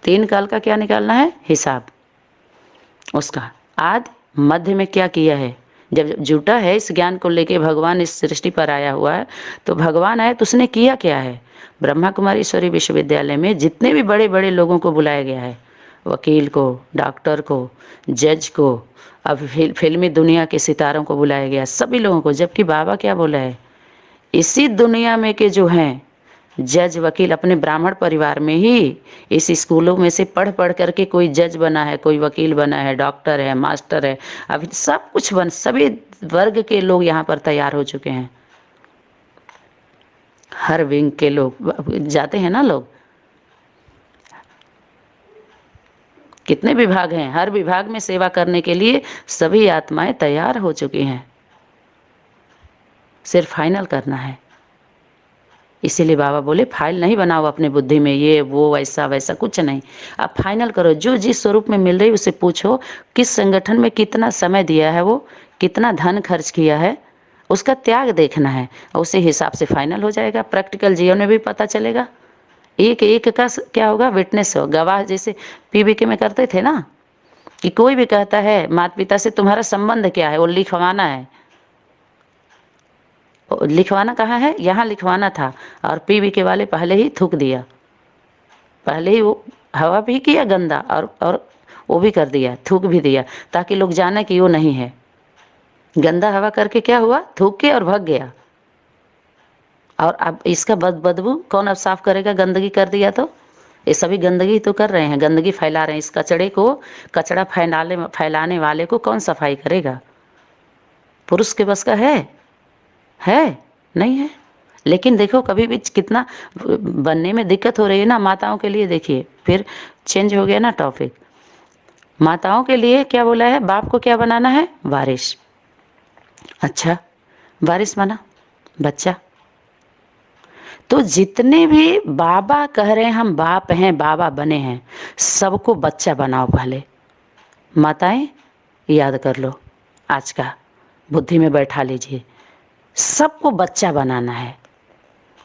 3 काल का क्या निकालना है हिसाब उसका। आदि मध्य में क्या किया है। जब जुटा है इस ज्ञान को लेके, भगवान इस सृष्टि पर आया हुआ है, तो भगवान आए तो उसने किया क्या है। ब्रह्मा कुमारी ईश्वरी विश्वविद्यालय में जितने भी बड़े बड़े लोगों को बुलाया गया है, वकील को, डॉक्टर को, जज को, अब फिल्मी दुनिया के सितारों को बुलाया गया, सभी लोगों को। जबकि बाबा क्या बोला है, इसी दुनिया में के जो हैं जज वकील अपने ब्राह्मण परिवार में ही इस स्कूलों में से पढ़ पढ़ करके कोई जज बना है, कोई वकील बना है, डॉक्टर है, मास्टर है, अभी सब कुछ बन, सभी वर्ग के लोग यहाँ पर तैयार हो चुके हैं। हर विंग के लोग जाते हैं ना, लोग कितने विभाग हैं, हर विभाग में सेवा करने के लिए सभी आत्माएं तैयार हो चुकी हैं, सिर्फ फाइनल करना है। इसीलिए बाबा बोले फाइल नहीं बनाओ अपने बुद्धि में, ये वो ऐसा वैसा कुछ नहीं, आप फाइनल करो। जो जिस स्वरूप में मिल रही उसे पूछो, किस संगठन में कितना समय दिया है, वो कितना धन खर्च किया है, उसका त्याग देखना है, और उसी हिसाब से फाइनल हो जाएगा। प्रैक्टिकल जीवन में भी पता चलेगा। एक एक का क्या होगा, विटनेस हो, गवाह। जैसे पीबीके में करते थे ना, कि कोई भी कहता है माता पिता से तुम्हारा संबंध क्या है, वो लिखवाना है। लिखवाना कहाँ है, यहाँ लिखवाना था, और पीबीके वाले पहले ही थूक दिया, पहले ही वो हवा भी किया गंदा, और वो भी कर दिया, थूक भी दिया, ताकि लोग जाने कि वो नहीं है। गंदा हवा करके क्या हुआ, थूक के और भाग गया। और अब इसका बदबू कौन अब साफ करेगा, गंदगी कर दिया तो। ये सभी गंदगी तो कर रहे हैं, गंदगी फैला रहे हैं। इस कचड़े को, कचड़ा फैलाने वाले को कौन सफाई करेगा। पुरुष के बस का है नहीं है। लेकिन देखो कभी भी कितना बनने में दिक्कत हो रही है ना माताओं के लिए। देखिए फिर चेंज हो गया ना टॉपिक। माताओं के लिए क्या बोला है, बाप को क्या बनाना है, वारिस। अच्छा, वारिस माना बच्चा। तो जितने भी बाबा कह रहे हैं हम बाप हैं, बाबा बने हैं, सबको बच्चा बनाओ पहले। माताएं याद कर लो, आज का बुद्धि में बैठा लीजिए, सबको बच्चा बनाना है।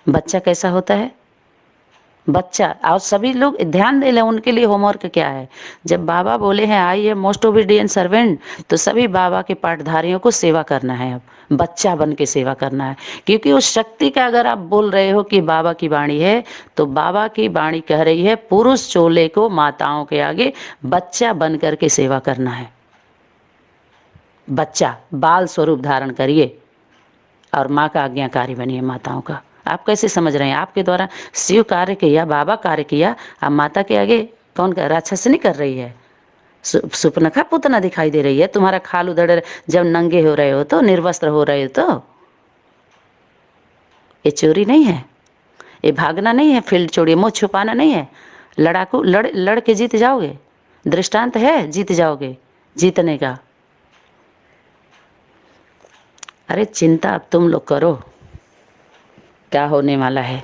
बच्चा कैसा होता है, बच्चा। और सभी लोग ध्यान दे लें, उनके लिए होमवर्क क्या है। जब बाबा बोले हैं आई ए मोस्ट ओबीडिएंट सर्वेंट, तो सभी बाबा के पाठधारियों को सेवा करना है, अब बच्चा बन के सेवा करना है। क्योंकि उस शक्ति का अगर आप बोल रहे हो कि बाबा की वाणी है, तो बाबा की वाणी कह रही है पुरुष चोले को माताओं के आगे बच्चा बन करके सेवा करना है। बच्चा बाल स्वरूप धारण करिए और माँ का आज्ञाकारी बनिए माताओं का। आप कैसे समझ रहे हैं, आपके द्वारा शिव कार्य किया, बाबा कार्य किया, अब माता के आगे कौन कर, राक्षसनी कर रही है, सुपनखा पुतना दिखाई दे रही है। तुम्हारा खाल उधड़, जब नंगे हो रहे हो तो, निर्वस्त्र हो रहे हो तो, ये चोरी नहीं है, ये भागना नहीं है, फील्ड छोड़िए, मुँह छुपाना नहीं है। लड़ाकू लड़ के जीत जाओगे, दृष्टांत है, जीत जाओगे, जीतने का। अरे चिंता अब तुम लोग करो क्या होने वाला है,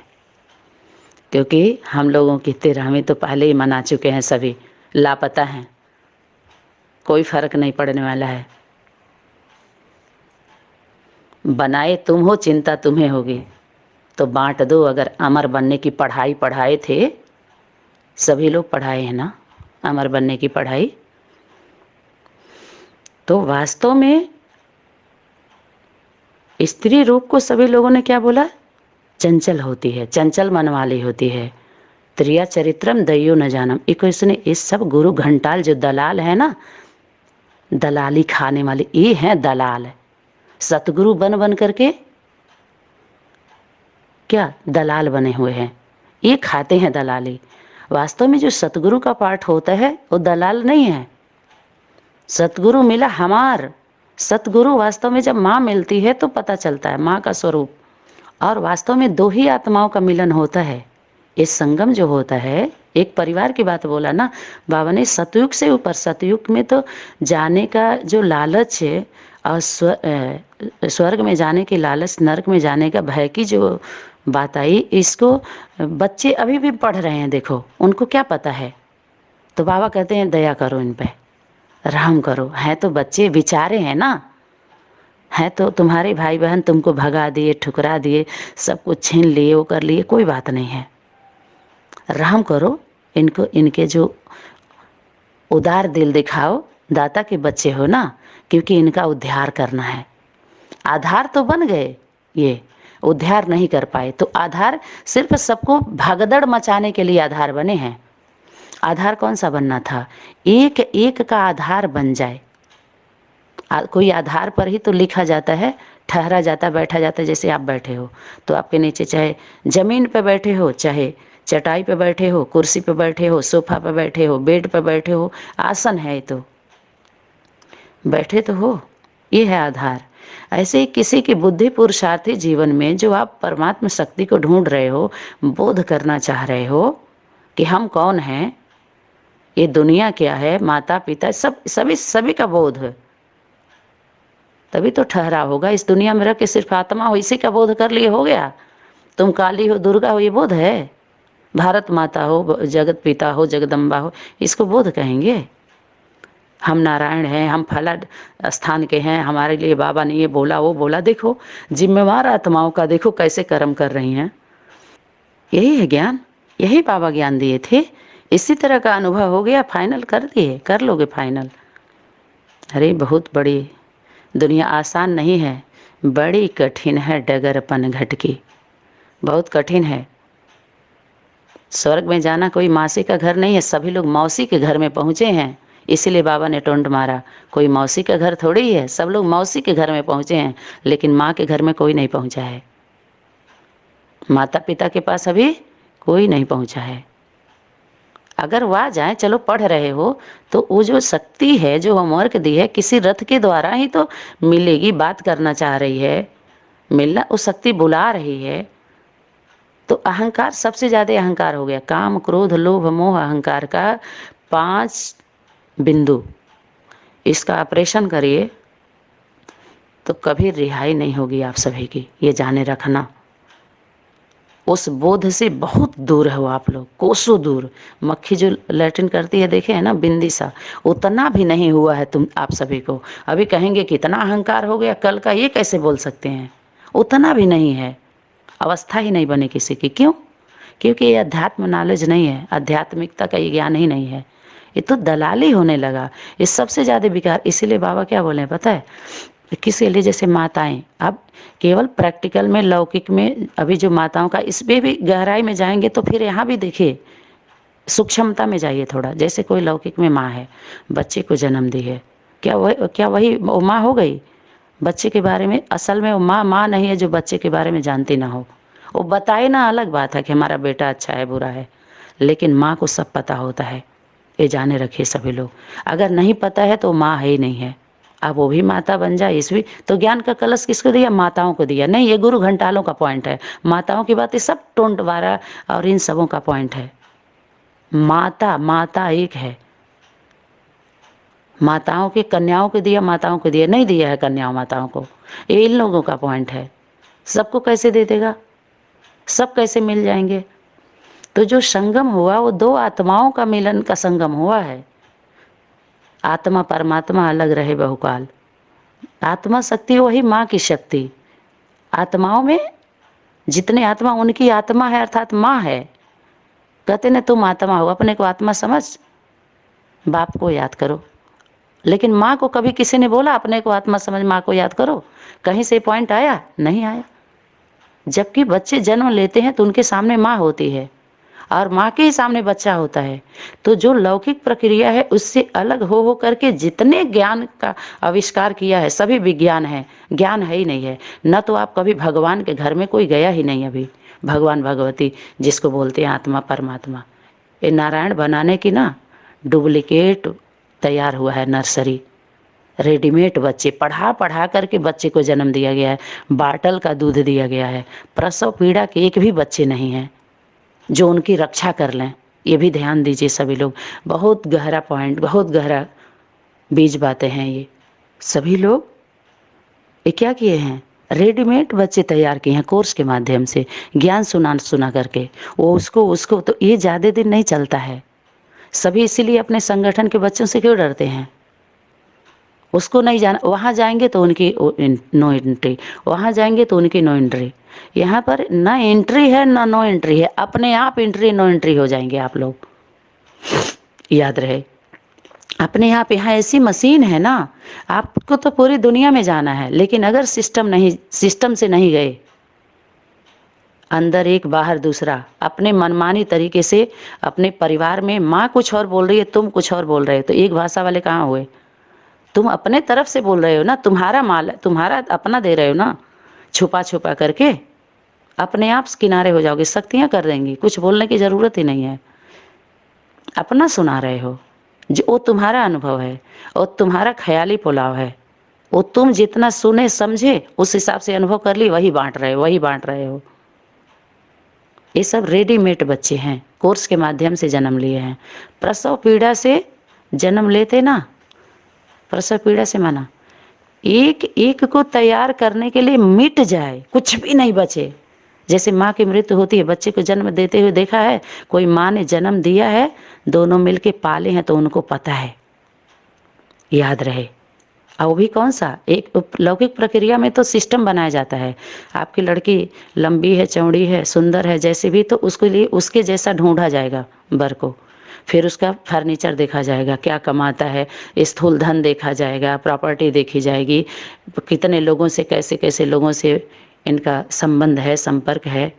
क्योंकि हम लोगों की 13वीं तो पहले ही मना चुके हैं, सभी लापता हैं, कोई फर्क नहीं पड़ने वाला है। बनाए तुम हो, चिंता तुम्हें होगी, तो बांट दो। अगर अमर बनने की पढ़ाई पढ़ाए थे, सभी लोग पढ़ाए हैं ना अमर बनने की पढ़ाई, तो वास्तव में स्त्री रूप को सभी लोगों ने क्या बोला, चंचल होती है, चंचल मन वाली होती है। त्रिया चरित्रम दयो न जानम, इसने इस सब गुरु घंटाल जो दलाल है ना, दलाली खाने वाले ये हैं दलाल। सतगुरु बन बन करके क्या दलाल बने हुए हैं, ये खाते हैं दलाली। वास्तव में जो सतगुरु का पाठ होता है वो दलाल नहीं है। सतगुरु मिला हमार, सतगुरु वास्तव में जब माँ मिलती है तो पता चलता है माँ का स्वरूप। और वास्तव में दो ही आत्माओं का मिलन होता है। ये संगम जो होता है, एक परिवार की बात बोला ना बाबा ने, सतयुग से ऊपर, सतयुग में तो जाने का जो लालच है, और स्वर्ग में जाने की लालच, नरक में जाने का भय की जो बात आई, इसको बच्चे अभी भी पढ़ रहे हैं। देखो उनको क्या पता है। तो बाबा कहते हैं दया करो इन पे, रहम करो। हैं तो बच्चे, विचारे हैं ना, है तो तुम्हारे भाई बहन तुमको भगा दिए, ठुकरा दिए, सब कुछ छीन लिए, वो कर लिए, कोई बात नहीं है। रहम करो, इनको इनके जो उदार दिल दिखाओ, दाता के बच्चे हो ना, क्योंकि इनका उद्धार करना है। आधार तो बन गए, ये उद्धार नहीं कर पाए। तो आधार सिर्फ सबको भागदड़ मचाने के लिए आधार बने हैं। आधार कौन सा बनना था? एक एक का आधार बन जाए। कोई आधार पर ही तो लिखा जाता है, ठहरा जाता, बैठा जाता है। जैसे आप बैठे हो तो आपके नीचे चाहे ज़मीन पे बैठे हो, चाहे चटाई पे बैठे हो, कुर्सी पे बैठे हो, सोफा पे बैठे हो, बेड पे बैठे हो, आसन है तो बैठे तो हो, ये है आधार। ऐसे ही किसी की बुद्धि पुरुषार्थी जीवन में जो आप परमात्मा शक्ति को ढूंढ रहे हो, बोध करना चाह रहे हो कि हम कौन हैं, ये दुनिया क्या है, माता पिता सब सभी सभी का बोध है, तभी तो ठहरा होगा। इस दुनिया में रह के सिर्फ आत्मा हो, इसी का बोध कर लिए हो गया। तुम काली हो, दुर्गा हो, ये बोध है? भारत माता हो, जगत पिता हो, जगदम्बा हो, इसको बोध कहेंगे? हम नारायण हैं, हम फला स्थान के हैं, हमारे लिए बाबा ने ये बोला वो बोला। देखो जिम्मेवार आत्माओं का देखो कैसे कर्म कर रही हैं। यही है ज्ञान, यही बाबा ज्ञान दिए थे। इसी तरह का अनुभव हो गया, फाइनल कर दिए, कर लोगे फाइनल। अरे बहुत बड़ी दुनिया, आसान नहीं है, बड़ी कठिन है डगरपन घटकी, बहुत कठिन है। स्वर्ग में जाना कोई मासी का घर नहीं है, सभी लोग मौसी के घर में पहुँचे हैं। इसीलिए बाबा ने टोंट मारा, कोई मौसी का घर थोड़ी ही है, सब लोग मौसी के घर में पहुँचे हैं, लेकिन माँ के घर में कोई नहीं पहुँचा है। माता पिता के पास अभी कोई नहीं पहुँचा है। अगर वह जाए, चलो पढ़ रहे हो तो वो जो शक्ति है, जो होमवर्क दी है, किसी रथ के द्वारा ही तो मिलेगी। बात करना चाह रही है, मिलना, वो शक्ति बुला रही है। तो अहंकार, सबसे ज़्यादा अहंकार हो गया, काम क्रोध लोभ मोह अहंकार का 5 बिंदु। इसका ऑपरेशन करिए तो कभी रिहाई नहीं होगी आप सभी की, ये जाने रखना। उस बोध से बहुत दूर हो आप लोग, कोसों दूर। मक्खी जो लैट्रिन करती है, देखे है ना, बिंदी सा, उतना भी नहीं हुआ है तुम आप सभी को। अभी कहेंगे कितना अहंकार हो गया कल का, ये कैसे बोल सकते हैं? उतना भी नहीं है, अवस्था ही नहीं बने किसी की। क्यों? क्योंकि ये अध्यात्म नॉलेज नहीं है, आध्यात्मिकता का ये ज्ञान ही नहीं है। ये तो दलाली होने लगा, ये सबसे ज़्यादा बेकार। इसीलिए बाबा क्या बोले पता है? किसी लिए जैसे माताएं, अब केवल प्रैक्टिकल में लौकिक में अभी जो माताओं का, इसमें भी गहराई में जाएंगे तो फिर यहाँ भी देखिए, सूक्ष्मता में जाइए थोड़ा। जैसे कोई लौकिक में माँ है, बच्चे को जन्म दी है, क्या वही वो माँ हो गई? बच्चे के बारे में असल में वो माँ नहीं है जो बच्चे के बारे में जानती ना हो। वो बताए ना, अलग बात है कि हमारा बेटा अच्छा है बुरा है, लेकिन माँ को सब पता होता है। ये जाने रखिए सभी लोग। अगर नहीं पता है तो माँ है ही नहीं है। अब वो भी माता बन जाए, इस भी तो ज्ञान का कलश किसको दिया? माताओं को दिया। नहीं, ये गुरु घंटालों का पॉइंट है। माताओं की बातें सब टोंट वारा और इन सबों का पॉइंट है। माता माता एक है। माताओं के कन्याओं को दिया, माताओं को दिया नहीं, दिया है कन्याओं माताओं को, ये इन लोगों का पॉइंट है। सबको कैसे दे देगा? सब कैसे मिल जाएंगे? तो जो संगम हुआ वो 2 आत्माओं का मिलन का संगम हुआ है। आत्मा परमात्मा अलग रहे बहुकाल। आत्मा शक्ति वही माँ की शक्ति। आत्माओं में जितने आत्मा, उनकी आत्मा है, अर्थात माँ है। कहते न तुम आत्मा हो, अपने को आत्मा समझ, बाप को याद करो। लेकिन माँ को कभी किसी ने बोला अपने को आत्मा समझ, माँ को याद करो? कहीं से पॉइंट आया? नहीं आया। जबकि बच्चे जन्म लेते हैं तो उनके सामने माँ होती है और माँ के ही सामने बच्चा होता है। तो जो लौकिक प्रक्रिया है उससे अलग हो करके जितने ज्ञान का आविष्कार किया है, सभी विज्ञान है, ज्ञान है ही नहीं है। न तो आप कभी भगवान के घर में कोई गया ही नहीं अभी। भगवान भगवती जिसको बोलते हैं आत्मा परमात्मा, ये नारायण बनाने की ना डुप्लीकेट तैयार हुआ है नर्सरी। रेडीमेड बच्चे पढ़ा पढ़ा करके बच्चे को जन्म दिया गया है, बाटल का दूध दिया गया है। प्रसव पीड़ा के एक भी बच्चे नहीं हैं जो उनकी रक्षा कर लें। ये भी ध्यान दीजिए सभी लोग, बहुत गहरा पॉइंट, बहुत गहरा बीज बातें हैं ये। सभी लोग ये क्या किए हैं? रेडीमेड बच्चे तैयार किए हैं कोर्स के माध्यम से, ज्ञान सुना करके। वो उसको तो ये ज़्यादा दिन नहीं चलता है। सभी इसीलिए अपने संगठन के बच्चों से क्यों डरते हैं? उसको नहीं जाना, वहाँ जाएंगे तो उनकी नो एंट्री, वहाँ जाएंगे तो उनकी नो एंट्री। यहाँ पर ना एंट्री है ना नो एंट्री है, अपने आप एंट्री नो एंट्री हो जाएंगे आप लोग। याद रहे। अपने आप यहाँ ऐसी मशीन है ना, आपको तो पूरी दुनिया में जाना है, लेकिन अगर सिस्टम से नहीं गए, अंदर एक बाहर दूसरा, अपने मनमानी तरीके से अपने परिवार में माँ कुछ और बोल रही है, तुम कुछ और बोल रहे हो, तो एक भाषा वाले कहाँ हुए? तुम अपने तरफ से बोल रहे हो ना, तुम्हारा माल, तुम्हारा अपना दे रहे हो ना, छुपा छुपा करके अपने आप किनारे हो जाओगे, शक्तियाँ कर देंगी, कुछ बोलने की ज़रूरत ही नहीं है। अपना सुना रहे हो, जो वो तुम्हारा अनुभव है और तुम्हारा ख्याली पुलाव है, वो तुम जितना सुने समझे उस हिसाब से अनुभव कर ली, वही बांट रहे हो, वही बांट रहे हो। ये सब रेडीमेड बच्चे हैं, कोर्स के माध्यम से जन्म लिए हैं। प्रसव पीड़ा से जन्म लेते ना, प्रसव पीड़ा से माना एक एक को तैयार करने के लिए मिट जाए, कुछ भी नहीं बचे। जैसे माँ की मृत्यु होती है, बच्चे को जन्म देते हुए देखा है, कोई माँ ने जन्म दिया है, दोनों मिलके पाले हैं तो उनको पता है, याद रहे। और वो भी कौन सा, एक लौकिक प्रक्रिया में तो सिस्टम बनाया जाता है, आपकी लड़की लंबी है, चौड़ी है, सुंदर है, जैसे भी, तो उसके लिए उसके जैसा ढूंढा जाएगा वर को, फिर उसका फर्नीचर देखा जाएगा, क्या कमाता है, स्थूल धन देखा जाएगा, प्रॉपर्टी देखी जाएगी, कितने लोगों से, कैसे कैसे लोगों से इनका संबंध है, संपर्क है।